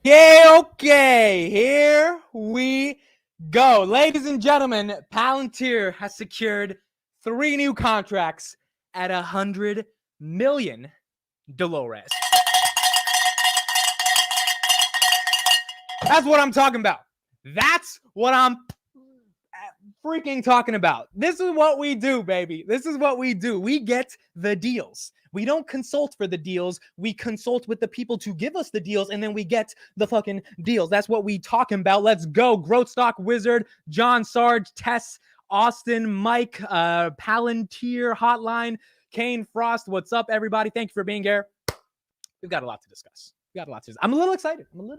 Yeah, okay, here we go. Ladies and gentlemen, Palantir has secured 3 new contracts at 100 million Dolores. That's what I'm talking about. That's what I'm freaking talking about. This is what we do, baby. This is what we do. We get the deals. We don't consult for the deals. We consult with the people to give us the deals, and then we get the fucking deals. That's what we talking about. Let's go. Growth Stock Wizard, John Sarge, Tess, Austin, Mike, Palantir, Hotline, Kane, Frost. What's up, everybody? Thank you for being here. We've got a lot to discuss. I'm a little excited. I'm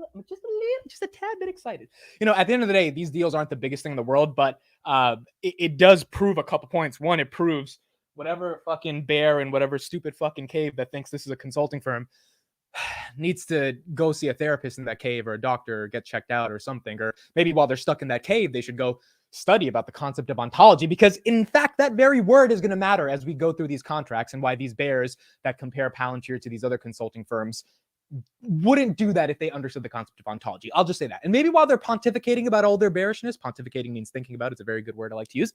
just a tad bit excited. At the end of the day, these deals aren't the biggest thing in the world, but it does prove a couple points. One, it proves whatever fucking bear in whatever stupid fucking cave that thinks this is a consulting firm needs to go see a therapist in that cave or a doctor or get checked out or something. Or maybe while they're stuck in that cave, they should go study about the concept of ontology, because in fact, that very word is going to matter as we go through these contracts, and why these bears that compare Palantir to these other consulting firms wouldn't do that if they understood the concept of ontology. I'll just say that. And maybe while they're pontificating about all their bearishness, pontificating means thinking about, it's a very good word I like to use,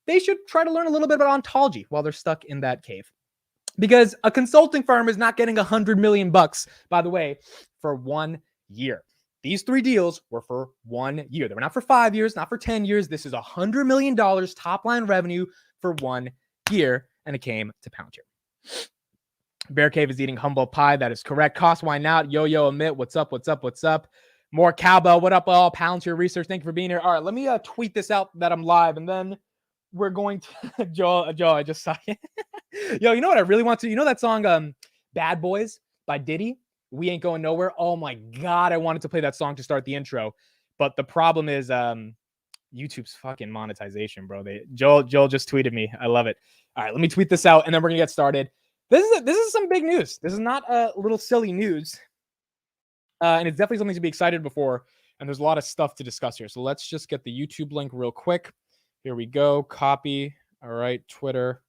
they should try to learn a little bit about ontology while they're stuck in that cave. Because a consulting firm is not getting $100 million, by the way, for 1 year. These 3 deals were for 1 year. They were not for 5 years, not for 10 years. This is $100 million top line revenue for 1 year, and it came to Palantir. Bear Cave is eating humble pie. That is correct. Cost wine out. Yo-Yo Amit. What's up? More cowbell. What up, all? Palantir Research. Thank you for being here. All right, let me tweet this out that I'm live, and then we're going to Joe, I just saw it. Yo, you know what I really want to? You know that song Bad Boys by Diddy? We Ain't Going Nowhere. Oh my God, I wanted to play that song to start the intro. But the problem is YouTube's fucking monetization, bro. Joel just tweeted me. I love it. All right, let me tweet this out, and then we're gonna get started. This is some big news. This is not a little silly news. And it's definitely something to be excited before. And there's a lot of stuff to discuss here. So let's just get the YouTube link real quick. Here we go. Copy. All right. Twitter.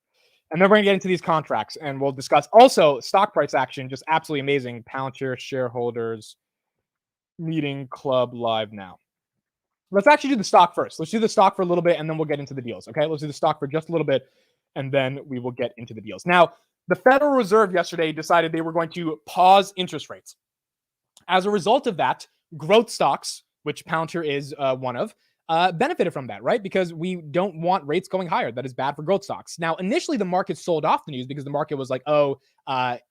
And then we're going to get into these contracts, and we'll discuss also stock price action. Just absolutely amazing. Palantir shareholders meeting club live now. Let's actually do the stock first. Let's do the stock for a little bit, and then we'll get into the deals. Okay. Let's do the stock for just a little bit, and then we will get into the deals. Now, the Federal Reserve yesterday decided they were going to pause interest rates. As a result of that, growth stocks, which Palantir is one of, benefited from that, right? Because we don't want rates going higher. That is bad for growth stocks. Now, initially, the market sold off the news because the market was like,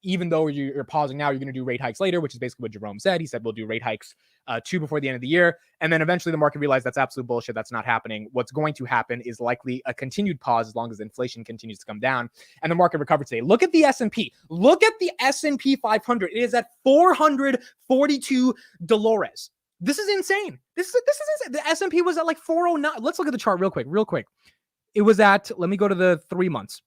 even though you're pausing now, you're going to do rate hikes later, which is basically what Jerome said. He said, we'll do rate hikes 2 before the end of the year. And then eventually the market realized that's absolute bullshit. That's not happening. What's going to happen is likely a continued pause as long as inflation continues to come down. And the market recovered today. Look at the S&P. Look at the S&P 500. It is at 442 Dolores. This is insane. This is insane. The S&P was at like 409. Let's look at the chart real quick. It was at, let me go to the 3 months.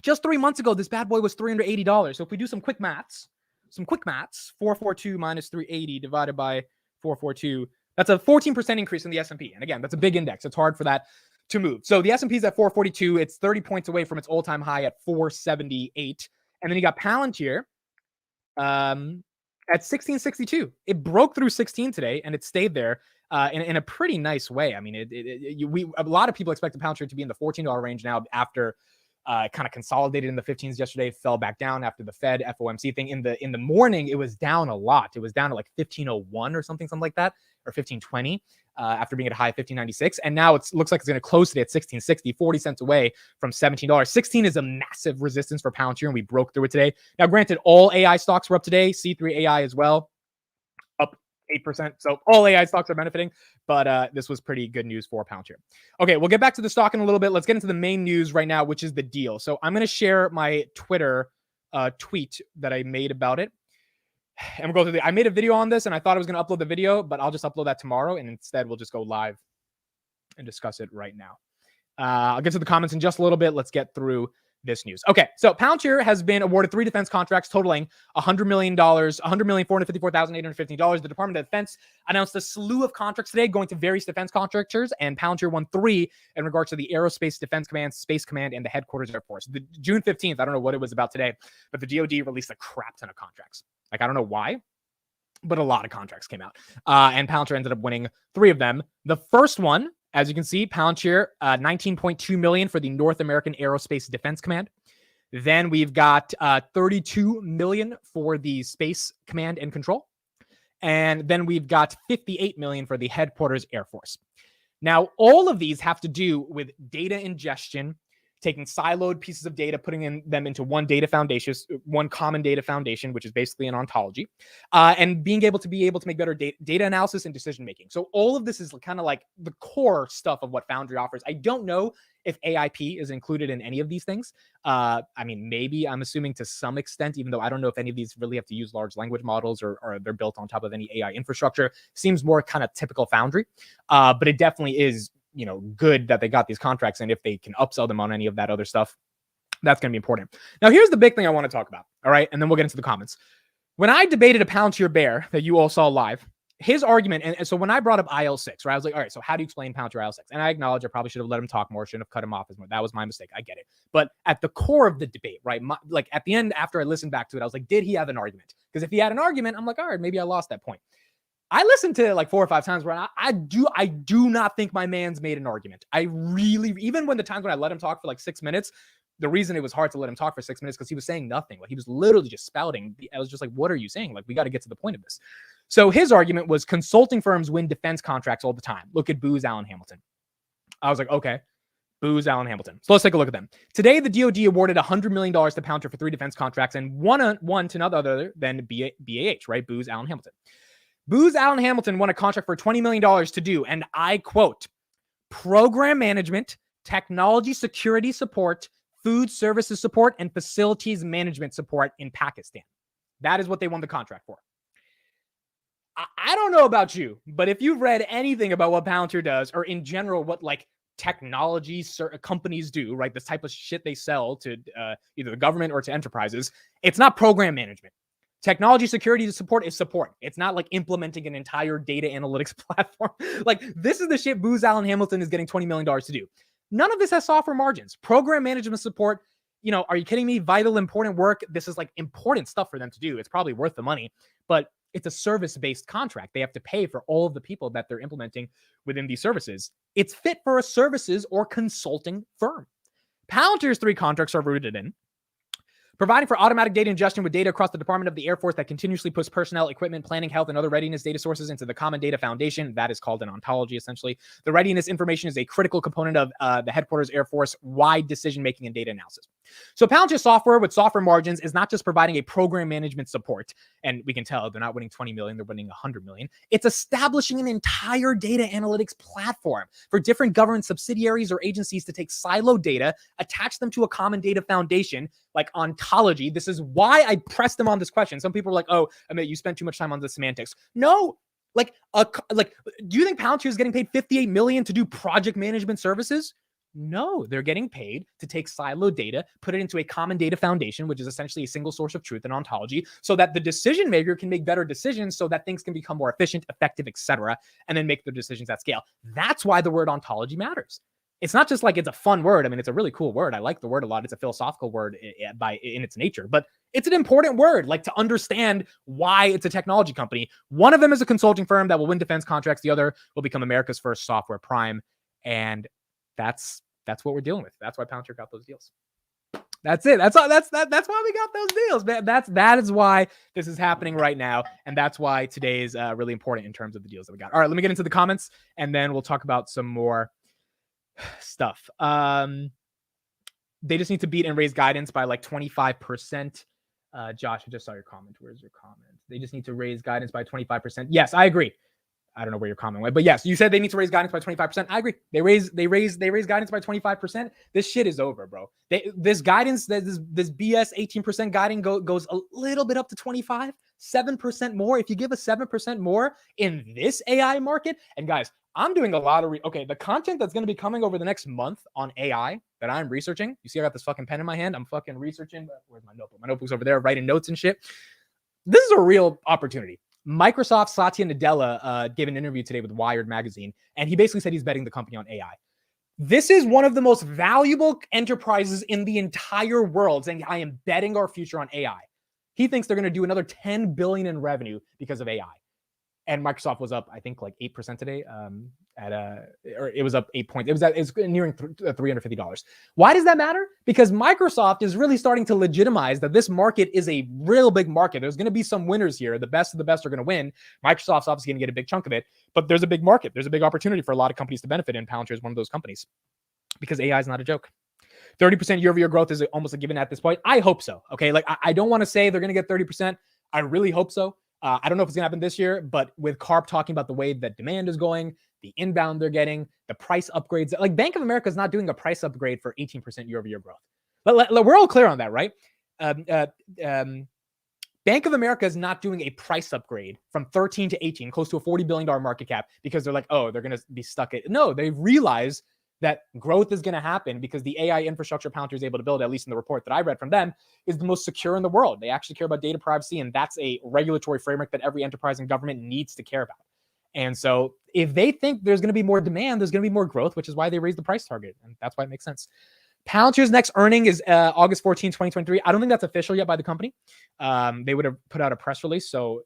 Just 3 months ago, this bad boy was $380. So if we do some quick maths, 442 minus 380 divided by 442, that's a 14% increase in the S&P. And again, that's a big index. It's hard for that to move. So the S&P is at 442. It's 30 points away from its all-time high at 478. And then you got Palantir at 1662. It broke through 16 today, and it stayed there in a pretty nice way. I mean, a lot of people expected Palantir to be in the $14 range now after kind of consolidated in the 15s yesterday, fell back down after the Fed FOMC thing. In the morning, it was down a lot. It was down to like 1501 or something like that, or 1520 after being at a high of 1596. And now it looks like it's going to close today at 1660, 40 cents away from $17. 16 is a massive resistance for Palantir, and we broke through it today. Now, granted, all AI stocks were up today, C3 AI as well, up 8%. So all AI stocks are benefiting, but this was pretty good news for Palantir. Okay, we'll get back to the stock in a little bit. Let's get into the main news right now, which is the deal. So I'm going to share my Twitter tweet that I made about it. And we'll go through I made a video on this, and I thought I was going to upload the video, but I'll just upload that tomorrow. And instead, we'll just go live and discuss it right now. I'll get to the comments in just a little bit. Let's get through this news. Okay, so Palantir has been awarded 3 defense contracts totaling $100 million, $100,454,815. The Department of Defense announced a slew of contracts today going to various defense contractors, and Palantir won 3 in regards to the Aerospace Defense Command, Space Command, and the Headquarters Air Force. The June 15th, I don't know what it was about today, but the DoD released a crap ton of contracts. Like, I don't know why. but a lot of contracts came out. And Palantir ended up winning 3 of them. The first one, as you can see, Palantir, $19.2 million for the North American Aerospace Defense Command. Then we've got $32 million for the Space Command and Control. And then we've got $58 million for the Headquarters Air Force. Now, all of these have to do with data ingestion, taking siloed pieces of data, putting them into one data foundation, one common data foundation, which is basically an ontology, and being able to make better data analysis and decision making. So all of this is kind of like the core stuff of what Foundry offers. I don't know if AIP is included in any of these things. I mean, maybe, I'm assuming to some extent, even though I don't know if any of these really have to use large language models or they're built on top of any AI infrastructure. Seems more kind of typical Foundry, but it definitely is, you know, good that they got these contracts. And if they can upsell them on any of that other stuff, that's going to be important. Now, here's the big thing I want to talk about. All right. And then we'll get into the comments. When I debated a Palantir bear that you all saw live, his argument, and so when I brought up IL6, right, I was like, all right, so how do you explain Palantir IL6? And I acknowledge I probably should have let him talk more, shouldn't have cut him off as much. That was my mistake. I get it. But at the core of the debate, right, like at the end, after I listened back to it, I was like, did he have an argument? Because if he had an argument, I'm like, all right, maybe I lost that point. I listened to it like 4 or 5 times where I do not think my man's made an argument. I really, even when the times when I let him talk for like 6 minutes, the reason it was hard to let him talk for 6 minutes because he was saying nothing. Like he was literally just spouting. I was just like, what are you saying? Like, we got to get to the point of this. So his argument was consulting firms win defense contracts all the time. Look at Booz Allen Hamilton. I was like, okay, Booz Allen Hamilton. So let's take a look at them. Today, the DoD awarded $100 million to Palantir for 3 defense contracts and one to none other than BAH, right? Booz Allen Hamilton. Booz Allen Hamilton won a contract for $20 million to do, and I quote, program management, technology security support, food services support, and facilities management support in Pakistan. That is what they won the contract for. I don't know about you, but if you've read anything about what Palantir does, or in general, what like technology companies do, right? This type of shit they sell to either the government or to enterprises, it's not program management. Technology security support is support. It's not like implementing an entire data analytics platform. Like this is the shit Booz Allen Hamilton is getting $20 million to do. None of this has software margins. Program management support, you know, are you kidding me? Vital, important work. This is like important stuff for them to do. It's probably worth the money, but it's a service-based contract. They have to pay for all of the people that they're implementing within these services. It's fit for a services or consulting firm. Palantir's 3 contracts are rooted in providing for automatic data ingestion with data across the Department of the Air Force that continuously puts personnel, equipment, planning, health, and other readiness data sources into the common data foundation. That is called an ontology, essentially. The readiness information is a critical component of the Headquarters Air Force wide decision-making and data analysis. So Palantir software with software margins is not just providing a program management support, and we can tell they're not winning 20 million, they're winning 100 million. It's establishing an entire data analytics platform for different government subsidiaries or agencies to take siloed data, attach them to a common data foundation, like ontology. This is why I pressed them on this question. Some people are like, oh, I mean, you spent too much time on the semantics. No, do you think Palantir is getting paid $58 million to do project management services? No, they're getting paid to take siloed data, put it into a common data foundation, which is essentially a single source of truth and ontology, so that the decision maker can make better decisions, so that things can become more efficient, effective, etc., and then make their decisions at scale. That's why the word ontology matters. It's not just like it's a fun word. I mean, it's a really cool word. I like the word a lot. It's a philosophical word in its nature, but it's an important word, like to understand why it's a technology company. One of them is a consulting firm that will win defense contracts. The other will become America's first software prime. And that's what we're dealing with. That's why Palantir got those deals. That's it. That's why we got those deals, man. That is why this is happening right now. And that's why today is really important in terms of the deals that we got. All right, let me get into the comments and then we'll talk about some more stuff. They just need to beat and raise guidance by like 25%. Josh, I just saw your comment. Where's your comment? They just need to raise guidance by 25%. Yes, I agree. I don't know where your comment went, but yes, you said they need to raise guidance by 25%. I agree. They raise guidance by 25%. This shit is over, bro. This guidance, this BS 18% guiding goes a little bit up to 25, 7% more. If you give us 7% more in this AI market, and guys, I'm doing a lot of the content that's going to be coming over the next month on AI that I'm researching. You see, I got this fucking pen in my hand. I'm fucking researching. Where's my notebook? My notebook's over there, writing notes and shit. This is a real opportunity. Microsoft Satya Nadella gave an interview today with Wired magazine, and he basically said he's betting the company on AI. This is one of the most valuable enterprises in the entire world, saying I am betting our future on AI. He thinks they're going to do another 10 billion in revenue because of AI. And Microsoft was up, I think, like 8% today. Or it was up 8 points. It's nearing $350. Why does that matter? Because Microsoft is really starting to legitimize that this market is a real big market. There's going to be some winners here. The best of the best are going to win. Microsoft's obviously going to get a big chunk of it, but there's a big market. There's a big opportunity for a lot of companies to benefit, and Palantir is one of those companies because AI is not a joke. 30% year-over-year growth is almost a given at this point. I hope so. Okay, like I don't want to say they're going to get 30%. I really hope so. I don't know if it's going to happen this year, but with Karp talking about the way that demand is going, the inbound they're getting, the price upgrades, like Bank of America is not doing a price upgrade for 18% year-over-year growth. But we're all clear on that, right? Bank of America is not doing a price upgrade from 13 to 18, close to a $40 billion market cap, because they're like, oh, they're going to be stuck at. No, they realize that growth is going to happen because the AI infrastructure Palantir is able to build, at least in the report that I read from them, is the most secure in the world. They actually care about data privacy, and that's a regulatory framework that every enterprise and government needs to care about. And so if they think there's going to be more demand, there's going to be more growth, which is why they raised the price target. And that's why it makes sense. Palantir's next earning is August 14, 2023. I don't think that's official yet by the company. They would have put out a press release. So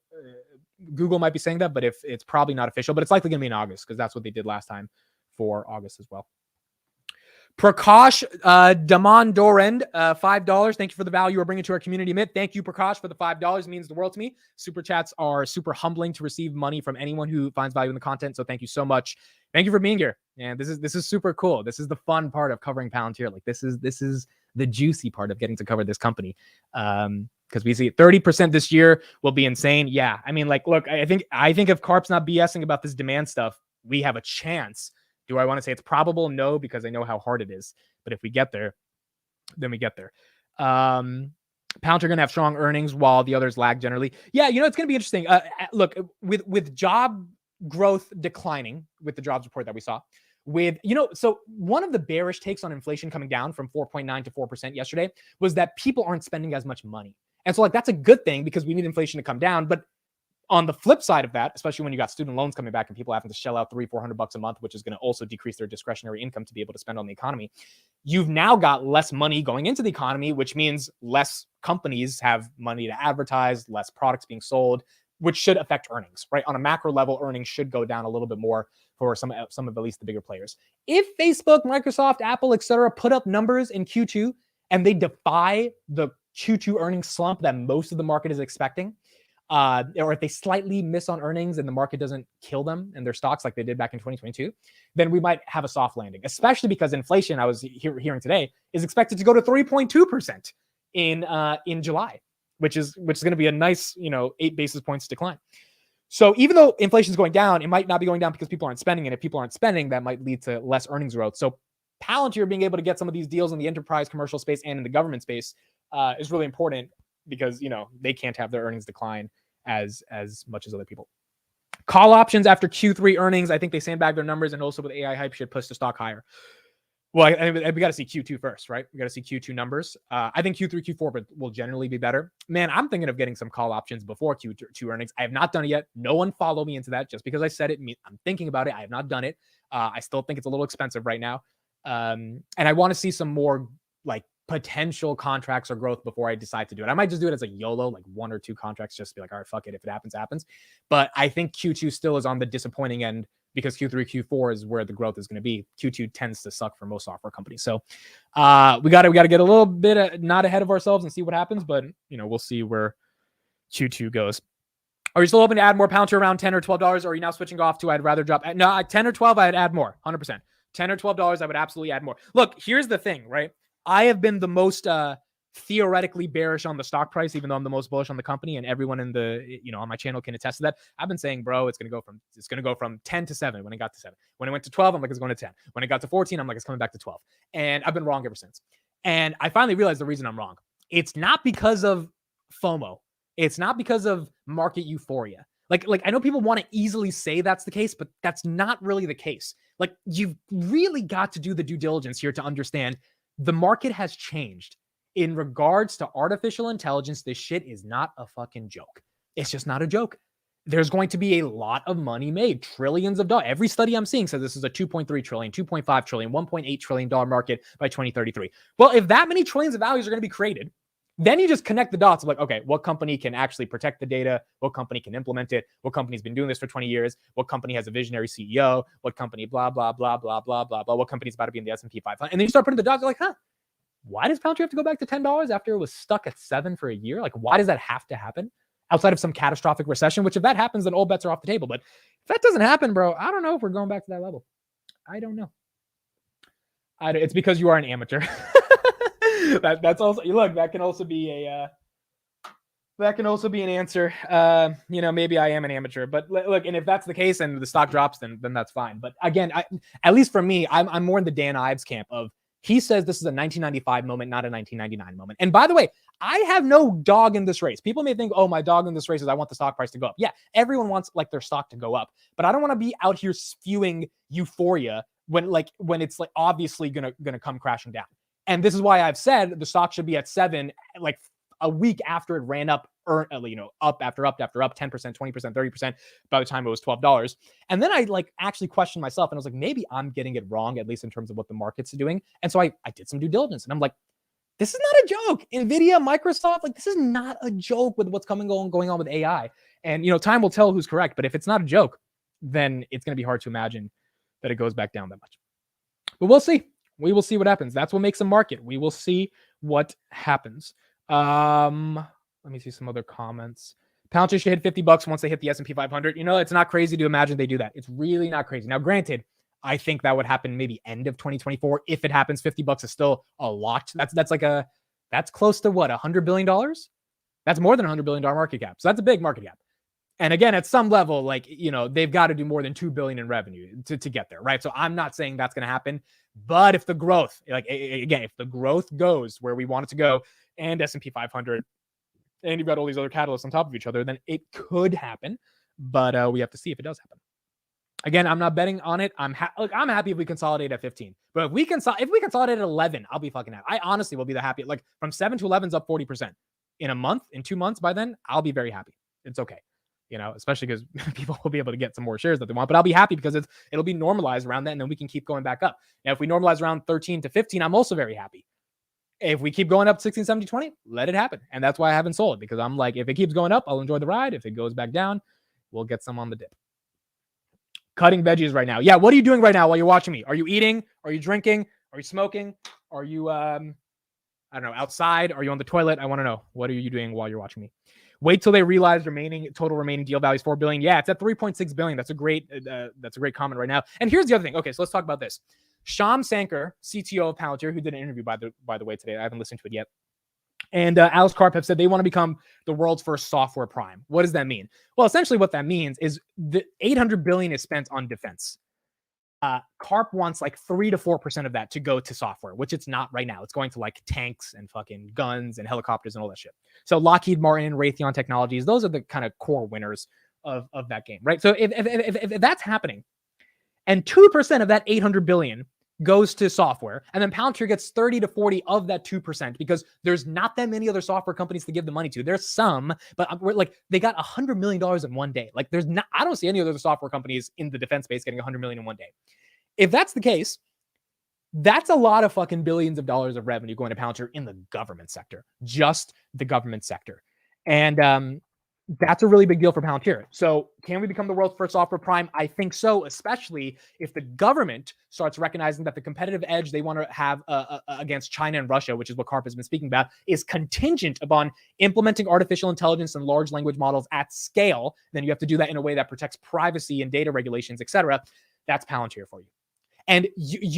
Google might be saying that, but if it's probably not official, but it's likely going to be in August because that's what they did last time for August as well. Prakash Damandorend, $5. Thank you for the value we're bringing to our community, Mitt. Thank you, Prakash, for the $5. It means the world to me. Super chats are super humbling to receive money from anyone who finds value in the content. So thank you so much. Thank you for being here. And this is super cool. This is the fun part of covering Palantir. Like this is the juicy part of getting to cover this company. Because we see 30% this year will be insane. Yeah, I mean, like, look, I think if Karp's not BSing about this demand stuff, we have a chance. Do I want to say it's probable? No, because I know how hard it is. But if we get there, then we get there. Palantir going to have strong earnings while the others lag generally. Yeah, it's going to be interesting. Look, with job growth declining, with the jobs report that we saw, so one of the bearish takes on inflation coming down from 4.9 to 4% yesterday was that people aren't spending as much money. And so like that's a good thing because we need inflation to come down. But on the flip side of that, especially when you got student loans coming back and people having to shell out $300-400 a month, which is going to also decrease their discretionary income to be able to spend on the economy, you've now got less money going into the economy, which means less companies have money to advertise, less products being sold, which should affect earnings, right? On a macro level, earnings should go down a little bit more for some of at least the bigger players. If Facebook, Microsoft, Apple, etc., put up numbers in Q2 and they defy the Q2 earnings slump that most of the market is expecting, or if they slightly miss on earnings and the market doesn't kill them and their stocks like they did back in 2022, then we might have a soft landing, especially because inflation, I was hearing today, is expected to go to 3.2% in July, which is going to be a nice, 8 basis points decline. So even though inflation is going down, it might not be going down because people aren't spending. And if people aren't spending, that might lead to less earnings growth. So Palantir being able to get some of these deals in the enterprise commercial space and in the government space is really important, because they can't have their earnings decline as much as other people. Call options after Q3 earnings, I think they sandbagged their numbers, and also with AI hype should push the stock higher. Well, we got to see Q2 first, right? We got to see Q2 numbers. I think Q3, Q4 will generally be better. Man, I'm thinking of getting some call options before Q2 earnings. I have not done it yet. No one follow me into that. Just because I said it, I'm thinking about it. I have not done it. I still think it's a little expensive right now. And I want to see some more like potential contracts or growth before I decide to do it. I might just do it as a YOLO, like 1 or 2 contracts, just be like, all right, fuck it. If it happens, happens. But I think Q2 still is on the disappointing end, because Q3, Q4 is where the growth is going to be. Q2 tends to suck for most software companies. So we got to get a little bit not ahead of ourselves and see what happens, but we'll see where Q2 goes. Are you still hoping to add more Palantir around $10 or $12? Or are you now switching off to I'd rather drop? No, 10 or 12, I'd add more, 100%. $10 or $12, I would absolutely add more. Look, here's the thing, right? I have been the most theoretically bearish on the stock price, even though I'm the most bullish on the company, and everyone in the on my channel can attest to that. I've been saying, bro, it's gonna go from 10 to 7 when it got to 7. When it went to 12, I'm like, it's going to 10. When it got to 14, I'm like, it's coming back to 12. And I've been wrong ever since. And I finally realized the reason I'm wrong. It's not because of FOMO. It's not because of market euphoria. Like I know people want to easily say that's the case, but that's not really the case. Like, you've really got to do the due diligence here to understand the market has changed. In regards to artificial intelligence, this shit is not a fucking joke. It's just not a joke. There's going to be a lot of money made, trillions of dollars. Every study I'm seeing says this is a 2.3 trillion, 2.5 trillion, $1.8 trillion market by 2033. Well, if that many trillions of values are going to be created, Then you just connect the dots of like, okay, what company can actually protect the data? What company can implement it? What company's been doing this for 20 years? What company has a visionary CEO? What company blah, blah, blah, blah, blah, blah, blah. What company's about to be in the S&P 500? And then you start putting the dots, you're like, why does Palantir have to go back to $10 after it was stuck at $7 for a year? Like, why does that have to happen? Outside of some catastrophic recession, which if that happens, then all bets are off the table. But if that doesn't happen, bro, I don't know if we're going back to that level. I don't know. It's because you are an amateur. That's also, look, that can also be an answer. Maybe I am an amateur, but look, and if that's the case and the stock drops, then that's fine. But again, at least for me, I'm more in the Dan Ives camp of, he says this is a 1995 moment, not a 1999 moment. And by the way, I have no dog in this race. People may think, oh, my dog in this race is I want the stock price to go up. Yeah, everyone wants like their stock to go up, but I don't want to be out here spewing euphoria when it's like obviously gonna come crashing down. And this is why I've said the stock should be at 7, like a week after it ran up, up after up, 10%, 20%, 30% by the time it was $12. And then I actually questioned myself and I was like, maybe I'm getting it wrong, at least in terms of what the market's doing. And so I did some due diligence and I'm like, this is not a joke. Nvidia, Microsoft, this is not a joke with what's going on with AI. And, time will tell who's correct. But if it's not a joke, then it's going to be hard to imagine that it goes back down that much. But we'll see. We will see what happens. That's what makes a market. We will see what happens. Let me see some other comments. Palantir should hit $50 once they hit the S&P 500. It's not crazy to imagine they do that. It's really not crazy. Now, granted, I think that would happen maybe end of 2024. If it happens, $50 is still a lot. That's close to what, $100 billion? That's more than $100 billion market cap. So that's a big market cap. And again, at some level, they've got to do more than $2 billion in revenue to get there, right? So I'm not saying that's going to happen, but if the growth, if the growth goes where we want it to go, and S&P 500, and you've got all these other catalysts on top of each other, then it could happen. But we have to see if it does happen. Again, I'm not betting on it. I'm happy if we consolidate at 15. But if we consolidate at 11, I'll be fucking happy. I honestly will be the happy. From 7 to 11 is up 40% in a month, in 2 months. By then, I'll be very happy. It's okay. Especially because people will be able to get some more shares that they want, but I'll be happy because it'll be normalized around that. And then we can keep going back up. Now, if we normalize around 13 to 15, I'm also very happy. If we keep going up 16, 17, 20, let it happen. And that's why I haven't sold, because I'm like, if it keeps going up, I'll enjoy the ride. If it goes back down, we'll get some on the dip. Cutting veggies right now. Yeah. What are you doing right now while you're watching me? Are you eating? Are you drinking? Are you smoking? Are you, I don't know, outside? Are you on the toilet? I want to know. What are you doing while you're watching me? Wait till they realize total remaining deal value is $4 billion. Yeah, it's at $3.6 billion. That's a great comment right now. And here's the other thing. Okay, so let's talk about this. Shyam Sankar, CTO of Palantir, who did an interview by the way today. I haven't listened to it yet. And Alice Karp have said they want to become the world's first software prime. What does that mean? Well, essentially what that means is the $800 billion is spent on defense. Karp wants 3 to 4% of that to go to software, which it's not right now. It's going to tanks and fucking guns and helicopters and all that shit. So Lockheed Martin, Raytheon Technologies, those are the kind of core winners of that game, right? So if that's happening, and 2% of that 800 billion goes to software, and then Palantir gets 30 to 40 of that 2%, because there's not that many other software companies to give the money to. There's some, but they got $100 million in one day. I don't see any other software companies in the defense space getting $100 million in one day. If that's the case, that's a lot of fucking billions of dollars of revenue going to Palantir in the government sector, just the government sector. And that's a really big deal for Palantir. So can we become the world's first software prime? I think so, especially if the government starts recognizing that the competitive edge they want to have against China and Russia, which is what Karp has been speaking about, is contingent upon implementing artificial intelligence and large language models at scale. Then you have to do that in a way that protects privacy and data regulations, etc. That's Palantir for you. And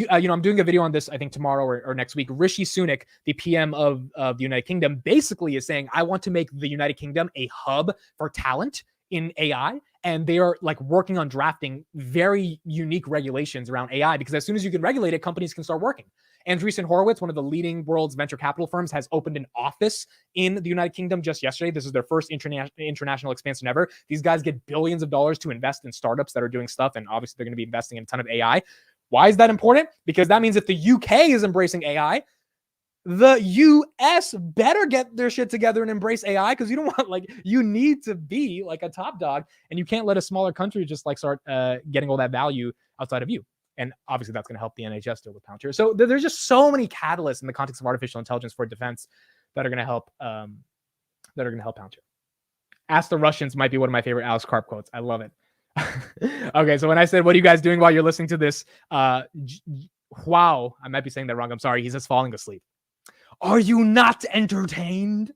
I'm doing a video on this, I think tomorrow or next week. Rishi Sunak, the PM of the United Kingdom, basically is saying, I want to make the United Kingdom a hub for talent in AI. And they are working on drafting very unique regulations around AI, because as soon as you can regulate it, companies can start working. Andreessen Horowitz, one of the leading world's venture capital firms, has opened an office in the United Kingdom just yesterday. This is their first international expansion ever. These guys get billions of dollars to invest in startups that are doing stuff. And obviously they're going to be investing in a ton of AI. Why is that important? Because that means if the UK is embracing AI, the US better get their shit together and embrace AI, because you don't want, you need to be a top dog, and you can't let a smaller country just start getting all that value outside of you. And obviously that's going to help the NHS deal with Palantir. So there's just so many catalysts in the context of artificial intelligence for defense that are going to help Palantir. Ask the Russians might be one of my favorite Alex Karp quotes. I love it. Okay, so when I said, what are you guys doing while you're listening to this? Wow, I might be saying that wrong. I'm sorry. He's just falling asleep. Are you not entertained?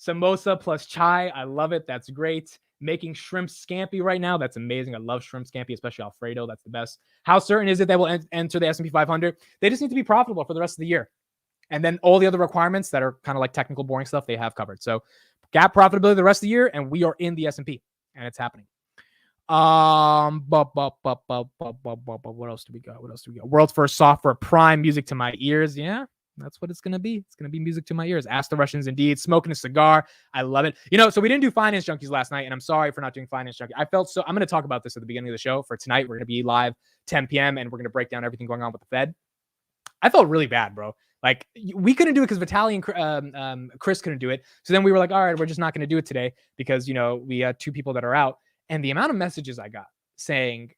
Samosa plus chai. I love it. That's great. Making shrimp scampi right now. That's amazing. I love shrimp scampi, especially Alfredo. That's the best. How certain is it they will enter the S&P 500? They just need to be profitable for the rest of the year. And then all the other requirements that are kind of like technical, boring stuff, they have covered. So gap profitability the rest of the year, and we are in the S&P, and it's happening. What else do we got? World's first software prime, music to my ears. Yeah, that's what it's going to be. It's going to be music to my ears. Ask the Russians indeed. Smoking a cigar. I love it. So we didn't do Finance Junkies last night, and I'm sorry for not doing Finance Junkies. I'm going to talk about this at the beginning of the show. For tonight, we're going to be live 10 p.m., and we're going to break down everything going on with the Fed. I felt really bad, bro. Like, we couldn't do it because Vitaly and Chris couldn't do it. So then we were like, all right, we're just not going to do it today because, we had two people that are out. And the amount of messages I got saying,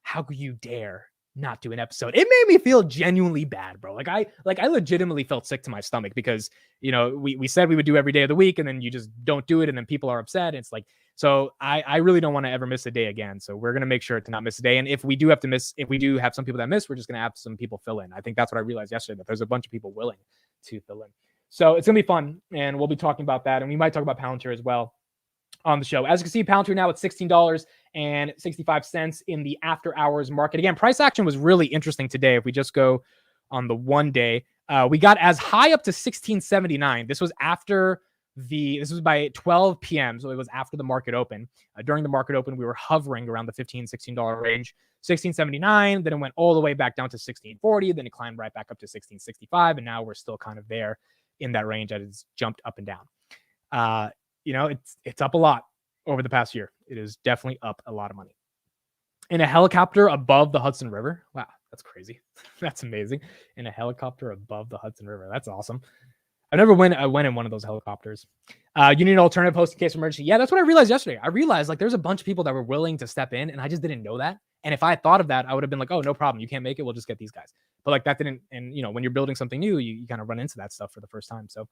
how could you dare not do an episode? It made me feel genuinely bad, bro. Like I legitimately felt sick to my stomach because, we said we would do every day of the week and then you just don't do it. And then people are upset. And it's like, so I really don't want to ever miss a day again. So we're going to make sure to not miss a day. And if we do have some people that miss, we're just going to have some people fill in. I think that's what I realized yesterday, that there's a bunch of people willing to fill in. So it's going to be fun. And we'll be talking about that. And we might talk about Palantir as well on the show. As you can see, Palantir now at $16.65 in the after hours market. Again, price action was really interesting today. If we just go on the 1 day, we got as high up to $16.79. This was by 12 p.m. So it was after the market open. During the market open, we were hovering around the $16 range, $16.79. Then it went all the way back down to $16.40. Then it climbed right back up to $16.65. And now we're still kind of there in that range that it's jumped up and down. It's up a lot over the past year. It is definitely up a lot of money. In a helicopter above the Hudson River. Wow, that's crazy. That's amazing. In a helicopter above the Hudson River. That's awesome. I went in one of those helicopters. You need an alternative host in case of emergency. Yeah, that's what I realized yesterday. I realized there's a bunch of people that were willing to step in, and I just didn't know that. And if I had thought of that, I would have been like, oh, no problem. You can't make it. We'll just get these guys. But that didn't. And when you're building something new, you kind of run into that stuff for the first time. So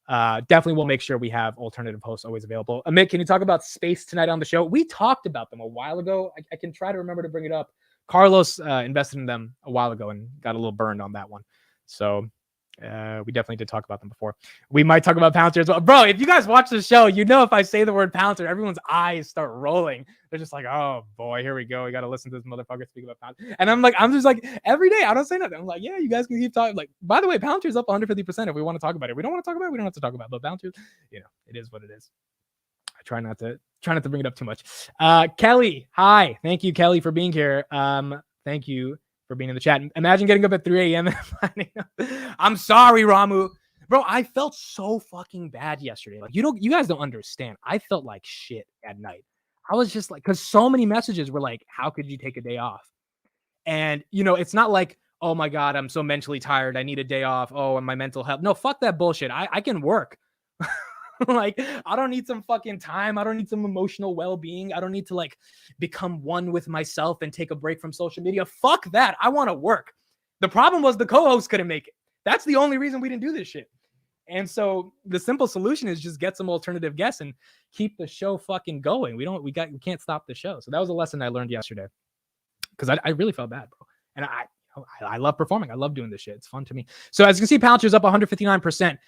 definitely we'll make sure we have alternative hosts always available. Amit, can you talk about space tonight on the show? We talked about them a while ago. I can try to remember to bring it up. Carlos invested in them a while ago and got a little burned on that one. So we definitely did talk about them before. We might talk about Palantir as well. Bro, if you guys watch the show, if I say the word Palantir, everyone's eyes start rolling. They're just like, oh boy, here we go. We got to listen to this motherfucker speak about Palantir. And I'm just like, every day, I don't say nothing. I'm like, yeah, you guys can keep talking. Like, by the way, Palantir's up 150% if we want to talk about it. We don't want to talk about it. We don't have to talk about it. But Palantir, it is what it is. I try not to bring it up too much. Kelly, hi. Thank you, Kelly, for being here. Thank you for being in the chat. Imagine getting up at 3 a.m. and finding out. I'm sorry, Ramu. Bro, I felt so fucking bad yesterday. You guys don't understand. I felt like shit at night. I was just like, because so many messages were like, how could you take a day off? And, it's not like, oh my God, I'm so mentally tired. I need a day off. Oh, and my mental health. No, fuck that bullshit. I can work. I don't need some fucking time. I don't need some emotional well-being. I don't need to become one with myself and take a break from social media. Fuck that. I want to work. The problem was the co-host couldn't make it. That's the only reason we didn't do this shit. And so the simple solution is just get some alternative guests and keep the show fucking going. We can't stop the show. So that was a lesson I learned yesterday because I really felt bad, bro. And I love performing. I love doing this shit. It's fun to me. So as you can see, Palantir's up 159%.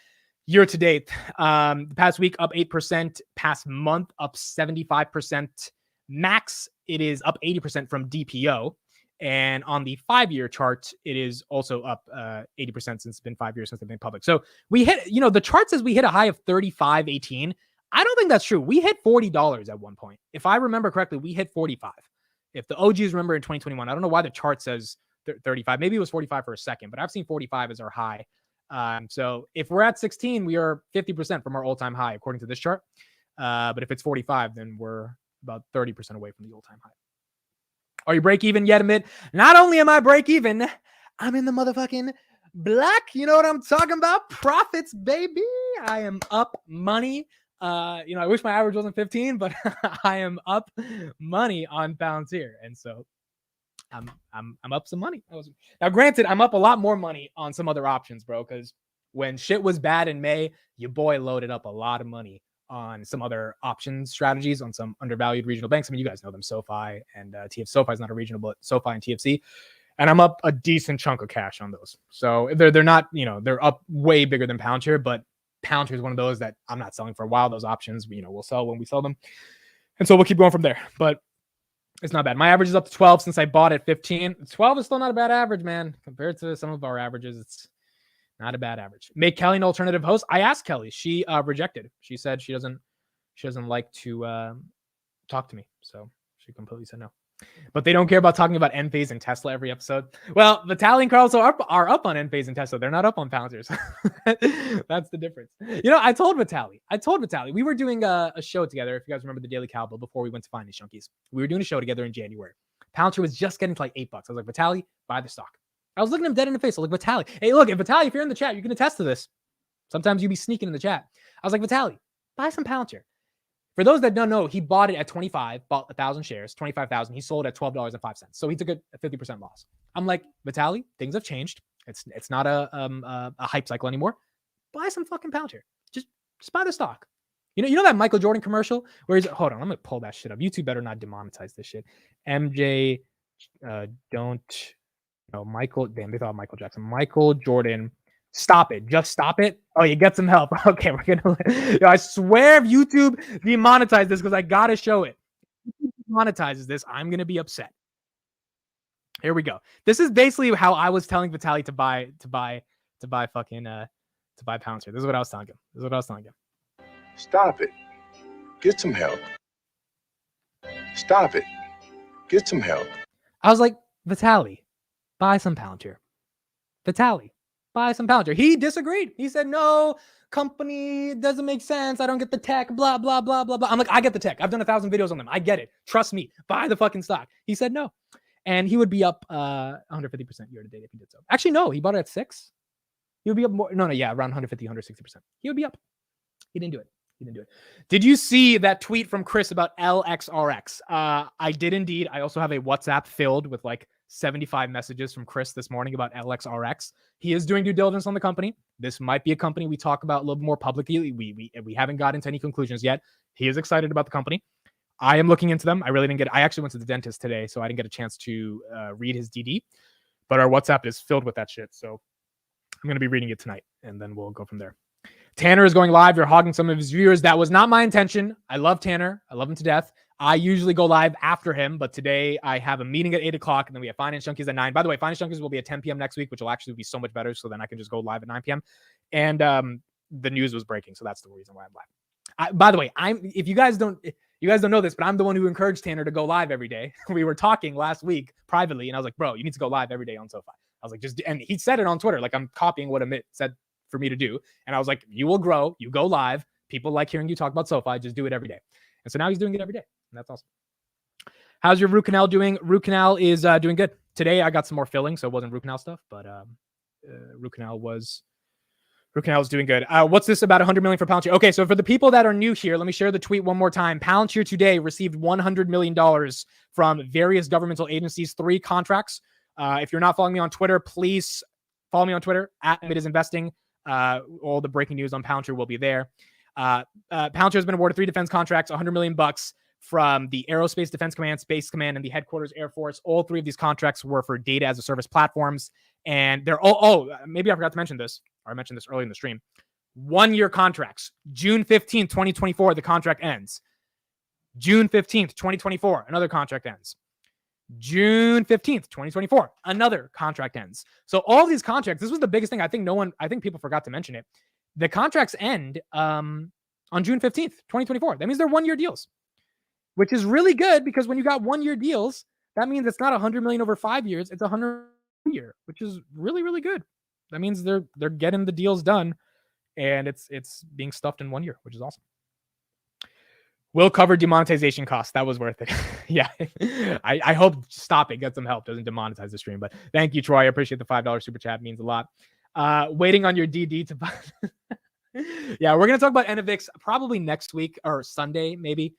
Year to date, the past week up 8%, past month up 75%. Max, it is up 80% from DPO. And on the 5-year chart, it is also up 80% since it's been 5 years since they've been public. So we hit, the chart says we hit a high of 35.18. I don't think that's true. We hit $40 at one point. If I remember correctly, we hit 45. If the OGs remember in 2021, I don't know why the chart says 35. Maybe it was 45 for a second, but I've seen 45 as our high. So if we're at 16, we are 50% from our all-time high, according to this chart. But if it's 45, then we're about 30% away from the all-time high. Are you break even yet, Amit? Not only am I break even, I'm in the motherfucking black. You know what I'm talking about? Profits, baby. I am up money. I wish my average wasn't 15, but I am up money on Palantir. And so I'm up some money. Now, granted, I'm up a lot more money on some other options, bro, because When shit was bad in May, your boy loaded up a lot of money on some other option strategies on some undervalued regional banks. I mean, you guys know them, SoFi and TF. SoFi is not a regional, but SoFi and TFC. And I'm up a decent chunk of cash on those. So they're not, they're up way bigger than Palantir, but Palantir is one of those that I'm not selling for a while. Those options, we'll sell when we sell them. And so we'll keep going from there. But it's not bad. My average is up to 12 since I bought at 15. 12 is still not a bad average, man. Compared to some of our averages, it's not a bad average. Make Kelly an alternative host. I asked Kelly. She rejected. She said she doesn't like to talk to me. So she completely said no. But they don't care about talking about Enphase and Tesla every episode. Well, Vitaly and Carlos are up on Enphase and Tesla. They're not up on Palantir. That's the difference. I told Vitaly, we were doing a show together. If you guys remember the Daily Cowbell before we went to find these junkies, we were doing a show together in January. Palantir was just getting to like $8. I was like, Vitaly, buy the stock. I was looking him dead in the face. I was like, Vitaly, hey, look, Vitaly, if you're in the chat, you can attest to this. Sometimes you be sneaking in the chat. I was like, Vitaly, buy some Palantir. For those that don't know, he bought it at 25, bought 1,000 shares, 25,000. He sold at $12.05. So he took a 50% loss. I'm like, Vitaly, things have changed. It's not a hype cycle anymore. Buy some fucking Palantir. Just buy the stock. You know that Michael Jordan commercial where he's, hold on, I'm gonna pull that shit up. YouTube better not demonetize this shit. MJ, Michael. Damn, they thought Michael Jackson. Michael Jordan. Stop it. Just stop it. Oh, you get some help. Okay, we're going to... I swear if YouTube demonetizes this because I got to show it. If YouTube demonetizes this, I'm going to be upset. Here we go. This is basically how I was telling Vitaly to buy Palantir. This is what I was telling him. Stop it. Get some help. Stop it. Get some help. I was like, Vitaly, buy some Palantir. Vitaly, buy some Palantir. He disagreed. He said, no, company doesn't make sense. I don't get the tech, blah, blah, blah, blah, blah. I'm like, I get the tech. I've done 1,000 videos on them. I get it. Trust me. Buy the fucking stock. He said no. And he would be up 150% year to date if he did so. Actually, no, he bought it at 6. He would be up more. No, yeah, around 150, 160%. He would be up. He didn't do it. Did you see that tweet from Chris about LXRX? I did indeed. I also have a WhatsApp filled with like 75 messages from Chris this morning about LXRX. He is doing due diligence on the company. This might be a company we talk about a little more publicly. We haven't gotten to any conclusions yet. He is excited about the company. I am looking into them. I actually went to the dentist today, so I didn't get a chance to read his DD. But our WhatsApp is filled with that shit. So I'm going to be reading it tonight, and then we'll go from there. Tanner is going live. You're hogging some of his viewers. That was not my intention. I love Tanner. I love him to death. I usually go live after him, but today I have a meeting at 8 o'clock, and then we have Finance Junkies at 9. By the way, Finance Junkies will be at 10 p.m. next week, which will actually be so much better, so then I can just go live at 9 p.m. And the news was breaking, so that's the reason why I'm live. By the way, if you guys don't know this, but I'm the one who encouraged Tanner to go live every day. We were talking last week privately, and I was like, bro, you need to go live every day on SoFi. I was like, and he said it on Twitter, like I'm copying what Amit said for me to do. And I was like, you will grow, you go live. People like hearing you talk about SoFi, just do it every day. And so now he's doing it every day. And that's awesome. How's your root canal doing? Root canal is doing good. Today I got some more filling, so it wasn't root canal stuff, but root canal was doing good. What's this about 100 million for Palantir? Okay, so for the people that are new here, let me share the tweet one more time. Palantir today received $100 million from various governmental agencies, 3 contracts. If you're not following me on Twitter, please follow me on Twitter at @MidIsInvesting. All the breaking news on Palantir will be there. Palantir has been awarded 3 defense contracts, $100 million from the Aerospace Defense Command, Space Command, and the Headquarters Air Force. All 3 of these contracts were for data as a service platforms. And they're all, maybe I forgot to mention this, or I mentioned this earlier in the stream. 1-year contracts. June 15th, 2024, the contract ends. June 15th, 2024, another contract ends. June 15th, 2024, another contract ends. So all these contracts, this was the biggest thing. I think people forgot to mention it. The contracts end on June 15th, 2024. That means they're 1-year deals, which is really good because when you got 1-year deals, that means it's not 100 million over 5 years. It's 100 a year, which is really, really good. That means they're getting the deals done and it's being stuffed in 1 year, which is awesome. Will cover demonetization costs. That was worth it. Yeah. I hope Stop It, get some help, doesn't demonetize the stream. But thank you, Troy. I appreciate the $5 super chat. It means a lot. Waiting on your DD to buy. Yeah, we're going to talk about NFX probably next week or Sunday, maybe.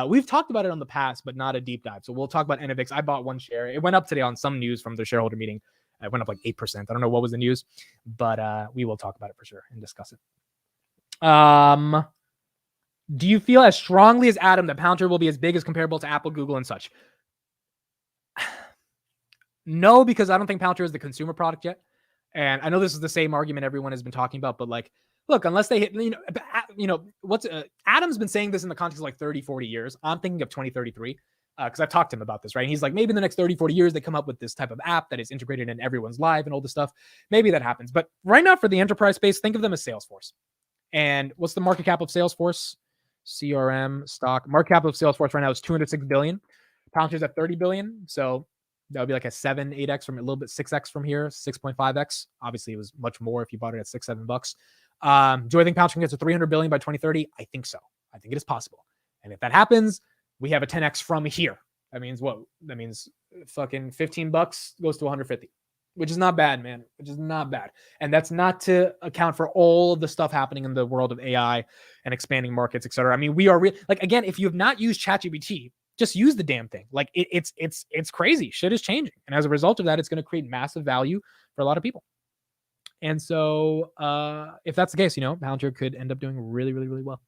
We've talked about it on the past, but not a deep dive. So we'll talk about NFX. I bought 1 share. It went up today on some news from the shareholder meeting. It went up like 8%. I don't know what was the news, but we will talk about it for sure and discuss it. Do you feel as strongly as Adam that Palantir will be as big as comparable to Apple, Google, and such? No, because I don't think Palantir is the consumer product yet. And I know this is the same argument everyone has been talking about, but like, look, unless they hit, what's Adam's been saying this in the context of like 30, 40 years. I'm thinking of 2033 because I've talked to him about this, right? And he's like, maybe in the next 30, 40 years, they come up with this type of app that is integrated in everyone's life and all this stuff. Maybe that happens. But right now for the enterprise space, think of them as Salesforce. And what's the market cap of Salesforce? CRM stock market cap of Salesforce right now is 206 billion. Palantir's at 30 billion. So that would be like a 8x from a little bit 6x from here, 6.5x. Obviously, it was much more if you bought it at $6-7. Do I think Palantir gets to 300 billion by 2030? I think so. I think it is possible. And if that happens, we have a 10x from here. That means what? That means fucking $15 goes to 150, which is not bad, man. Which is not bad. And that's not to account for all of the stuff happening in the world of AI and expanding markets, etc. I mean, we are like, again, if you have not used ChatGPT, just use the damn thing. Like it's crazy. Shit is changing. And as a result of that, it's going to create massive value for a lot of people. And so if that's the case, Palantir could end up doing really, really, really well.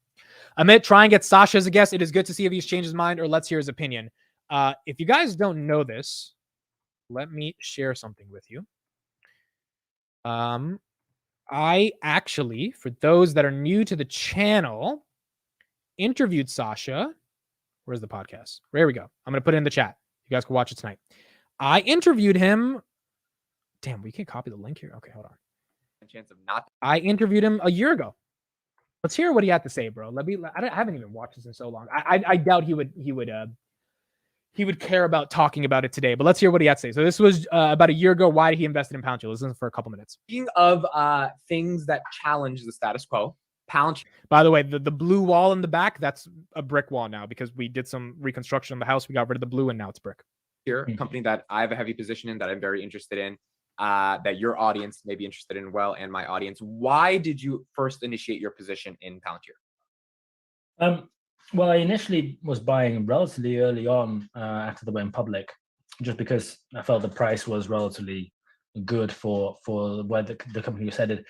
Amit, try and get Sasha as a guest. It is good to see if he's changed his mind, or let's hear his opinion. If you guys don't know this, let me share something with you. I actually, for those that are new to the channel, interviewed Sasha. Where's the podcast? There we go. I'm going to put it in the chat. You guys can watch it tonight. I interviewed him. Damn, we can't copy the link here. Okay, hold on. Chance of not. I interviewed him a year ago. Let's hear what he had to say, bro. I haven't even watched this in so long. I doubt he would care about talking about it today, but let's hear what he had to say. So this was about a year ago. Why did he invest in Palantir? Listen for a couple minutes. Speaking of things that challenge the status quo, Palantir. By the way, the blue wall in the back, that's a brick wall now because we did some reconstruction on the house. We got rid of the blue and now it's brick. Here, a company that I have a heavy position in, that I'm very interested in, that your audience may be interested in, well, and my audience. Why did you first initiate your position in Palantir? Well, I initially was buying relatively early on after they went public, just because I felt the price was relatively good for where the company was headed.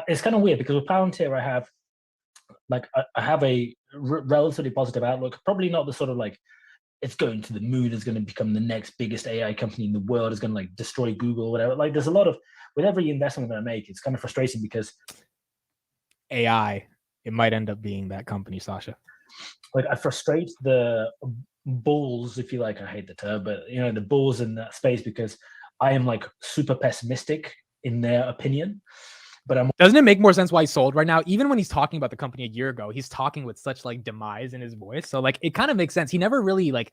It's kind of weird because with Palantir, I have a relatively positive outlook. Probably not the sort of like it's going to the moon, is going to become the next biggest AI company in the world, is going to like destroy Google, whatever. Like there's a lot of, with every investment that I make, it's kind of frustrating because AI, it might end up being that company, Sasha. Like I frustrate the bulls, if you like. I hate the term, but the bulls in that space because I am like super pessimistic in their opinion. But doesn't it make more sense why he sold right now? Even when he's talking about the company a year ago, he's talking with such like demise in his voice. So like it kind of makes sense. He never really it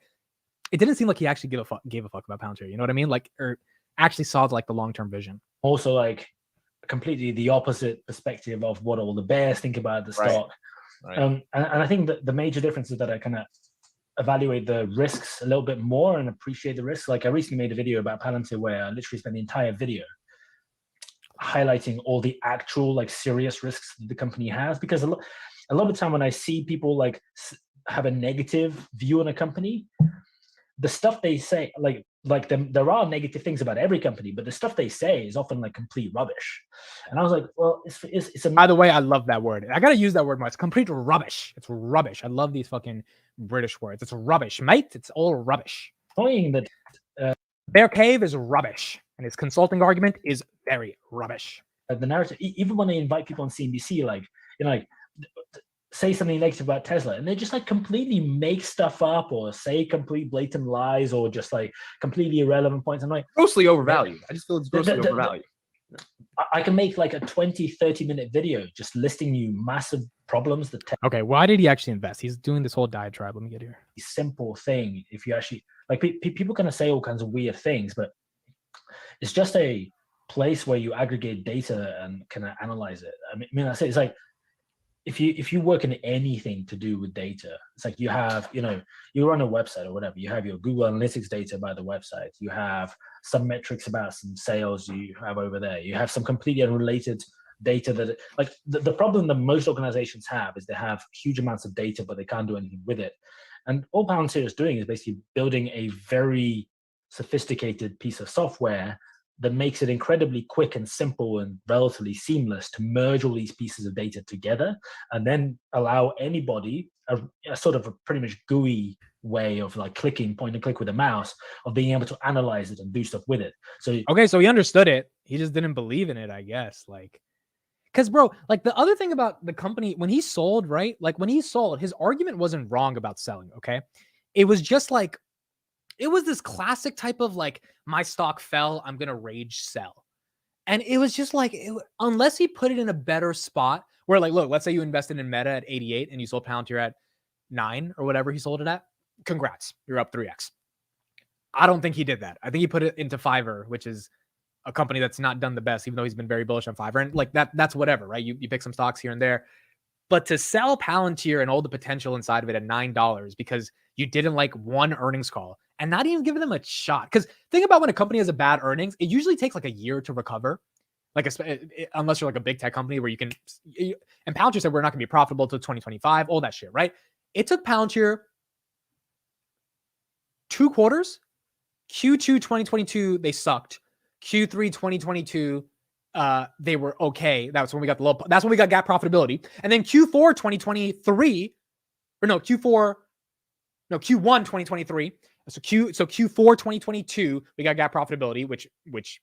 didn't seem like he actually gave a fuck about Palantir. You know what I mean? Like, or actually saw like the long-term vision. Also like completely the opposite perspective of what all the bears think about the stock. Right. And I think that the major difference is that I kind of evaluate the risks a little bit more and appreciate the risks. Like I recently made a video about Palantir where I literally spent the entire video highlighting all the actual like serious risks that the company has, because a lot of the time when I see people like have a negative view on a company, the stuff they say, there are negative things about every company, but the stuff they say is often like complete rubbish. And I was like, well, it's by the way, I love that word. I gotta use that word more. It's complete rubbish. It's rubbish. I love these fucking British words. It's rubbish, mate. It's all rubbish. Annoying that Bear Cave is rubbish, and his consulting argument is very rubbish. The narrative, even when they invite people on CNBC, say something negative about Tesla, and they just like completely make stuff up or say complete blatant lies or just like completely irrelevant points. I'm like, grossly overvalued. I just feel it's grossly overvalued. I can make like a 20-30 minute video just listing you massive problems that okay, why did he actually invest? He's doing this whole diatribe. Let me get here. Simple thing. If you actually like, people kind of say all kinds of weird things, but it's just a place where you aggregate data and kind of analyze it. I mean, I say it's like if you work in anything to do with data, it's like you have, you run a website or whatever, you have your Google Analytics data by the website, you have some metrics about some sales you have over there, you have some completely unrelated data that like the problem that most organizations have is they have huge amounts of data, but they can't do anything with it. And all Palantir is doing is basically building a very sophisticated piece of software that makes it incredibly quick and simple and relatively seamless to merge all these pieces of data together and then allow anybody a sort of a pretty much GUI way of like clicking, point and click with a mouse, of being able to analyze it and do stuff with it. So okay, so he understood it. He just didn't believe in it, I guess. Like, because bro, like the other thing about the company when he sold, right? Like when he sold, his argument wasn't wrong about selling. Okay, it was just like it was this classic type of like my stock fell, I'm gonna rage sell, and it was just like unless he put it in a better spot where like look, let's say you invested in Meta at 88 and you sold Palantir at 9 or whatever he sold it at. Congrats, you're up 3x. I don't think he did that. I think he put it into Fiverr, which is a company that's not done the best, even though he's been very bullish on Fiverr. And like that's whatever, right? You pick some stocks here and there. But to sell Palantir and all the potential inside of it at $9 because you didn't like one earnings call and not even giving them a shot. Because think about when a company has a bad earnings, it usually takes like a year to recover. Like unless you're like a big tech company where you can, and Palantir said we're not going to be profitable till 2025, all that shit, right? It took Palantir 2 quarters. Q2 2022, they sucked. Q3 2022, they were okay. That's when we got the low. That's when we got GAAP profitability. And then Q4 2023, or no, Q1 2023. So Q4 2022, we got GAAP profitability, which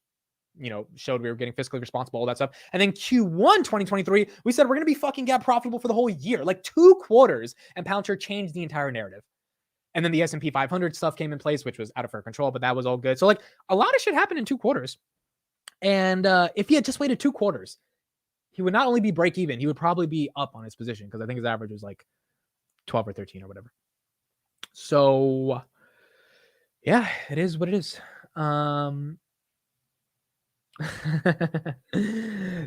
showed we were getting fiscally responsible, all that stuff. And then Q1 2023, we said we're gonna be fucking GAAP profitable for the whole year, like 2 quarters, and Palantir changed the entire narrative. And then the S&P 500 stuff came in place, which was out of our control, but that was all good. So like a lot of shit happened in 2 quarters. And if he had just waited 2 quarters, he would not only be break even, he would probably be up on his position because I think his average was like 12 or 13 or whatever. So yeah, it is what it is.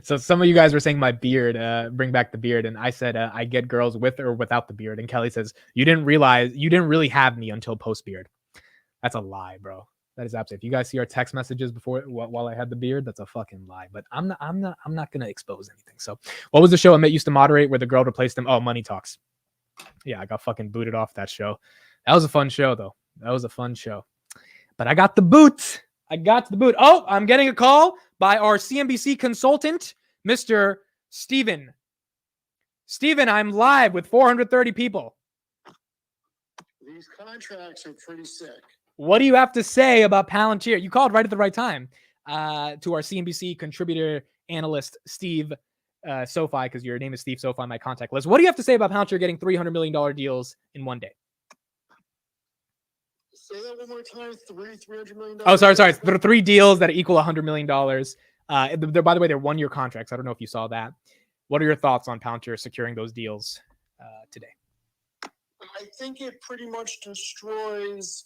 So some of you guys were saying my beard, bring back the beard. And I said, I get girls with or without the beard. And Kelly says, you didn't really have me until post beard. That's a lie, bro. That is absolutely. If you guys see our text messages before while I had the beard, that's a fucking lie. But I'm not gonna expose anything. So what was the show Amit used to moderate where the girl replaced him? Oh, Money Talks. Yeah, I got fucking booted off that show. That was a fun show though. That was a fun show. But I got the boot. Oh, I'm getting a call by our CNBC consultant, Mr. Steven. Steven, I'm live with 430 people. These contracts are pretty sick. What do you have to say about Palantir? You called right at the right time to our CNBC contributor analyst, Steve SoFi, because your name is Steve SoFi, my contact list. What do you have to say about Palantir getting $300 million deals in one day? Say that one more time. $300 million. Oh, sorry. There are 3 deals that equal $100 million. By the way, they're 1-year contracts. I don't know if you saw that. What are your thoughts on Palantir securing those deals today? I think it pretty much destroys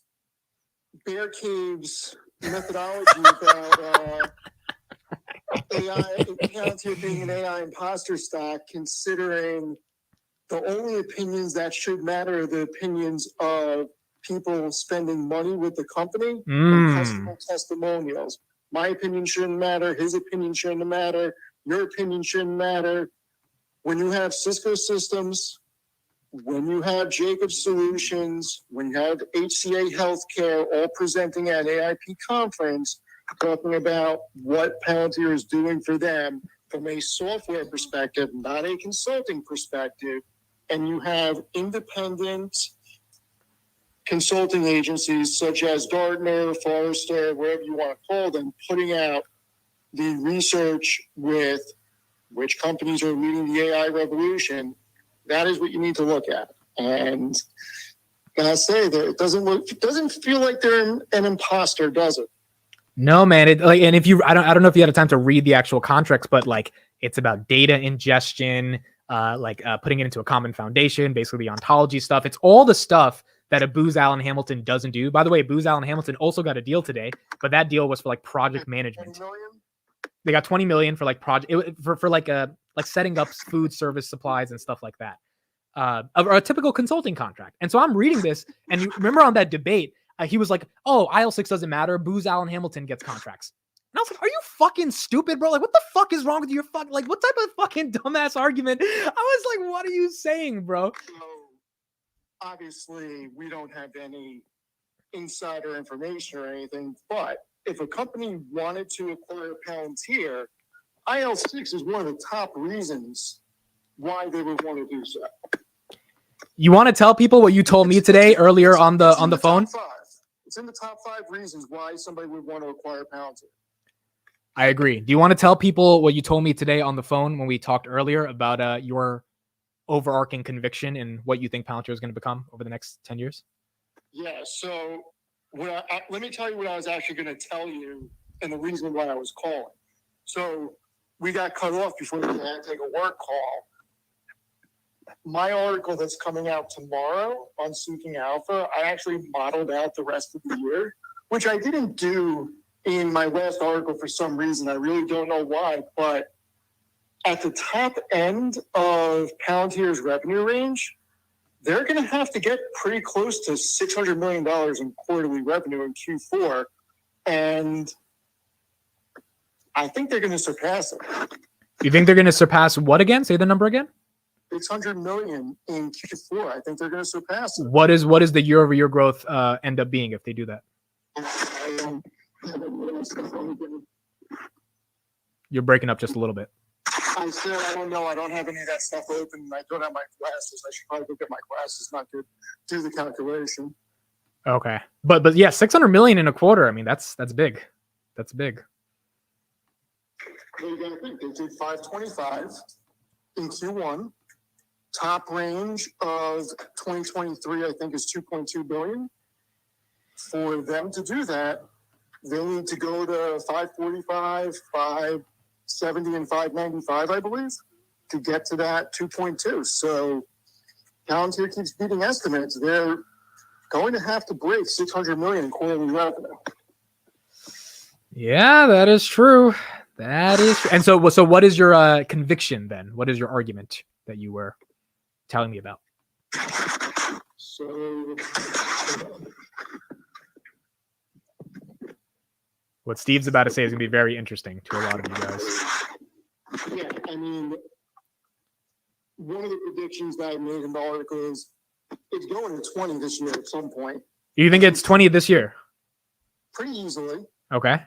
Bear Cave's methodology about AI, Palantir being an AI imposter stock, considering the only opinions that should matter are the opinions of people spending money with the company and customer testimonials. My opinion shouldn't matter. His opinion shouldn't matter. Your opinion shouldn't matter. When you have Cisco Systems, when you have Jacobs Solutions, when you have HCA Healthcare all presenting at AIP conference, talking about what Palantir is doing for them from a software perspective, not a consulting perspective, and you have independent consulting agencies such as Gartner, Forrester, wherever you want to call them, putting out the research with which companies are leading the AI revolution, that is what you need to look at. And I say that it doesn't feel like they're an imposter, does it? No, man. And if you, I don't know if you had a time to read the actual contracts, but like it's about data ingestion, putting it into a common foundation, basically the ontology stuff. It's all the stuff that a Booz Allen Hamilton doesn't do. By the way, Booz Allen Hamilton also got a deal today, but that deal was for like project management. They got 20 million for like for setting up food service supplies and stuff like that. A typical consulting contract. And so I'm reading this, and you remember on that debate, he was like, "Oh, IL6 doesn't matter. Booz Allen Hamilton gets contracts." And I was like, "Are you fucking stupid, bro? Like, what the fuck is wrong with your like? What type of fucking dumbass argument?" I was like, "What are you saying, bro?" So, obviously, we don't have any insider information or anything, but if a company wanted to acquire Palantir, IL6 is one of the top reasons why they would want to do so. You want to tell people what you told me today earlier on the phone? It's in the top 5 reasons why somebody would want to acquire Palantir. I agree. Do you want to tell people what you told me today on the phone when we talked earlier about your overarching conviction in what you think Palantir is going to become over the next 10 years? Yeah, so let me tell you what I was actually going to tell you and the reason why I was calling. So we got cut off before we had to take a work call. My article that's coming out tomorrow on Seeking Alpha, I actually modeled out the rest of the year, which I didn't do in my last article for some reason. I really don't know why, but at the top end of Palantir's revenue range, they're going to have to get pretty close to $600 million in quarterly revenue in Q4, and I think they're going to surpass it. You think they're going to surpass what again? Say the number again. 600 million in Q4. I think they're going to surpass it. What is the year-over-year growth end up being if they do that? You're breaking up just a little bit. I said I don't know. I don't have any of that stuff open. I don't have my glasses. I should probably go get my glasses. Not to do the calculation. Okay, but yeah, 600 million in a quarter. I mean, that's big. That's big. What are you going to think? They did 525 in Q1. Top range of 2023, I think, is 2.2 billion. For them to do that, they need to go to 545, 570, and 595, I believe, to get to that 2.2. So Palantir keeps beating estimates. They're going to have to break 600 million in quarterly revenue. Yeah, that is true. That is true. And so what is your conviction then? What is your argument that you were telling me about? So what Steve's about to say is going to be very interesting to a lot of you guys. Yeah, I mean, one of the predictions that I made in the article is it's going to 20 this year at some point. You think it's 20 this year? Pretty easily. Okay.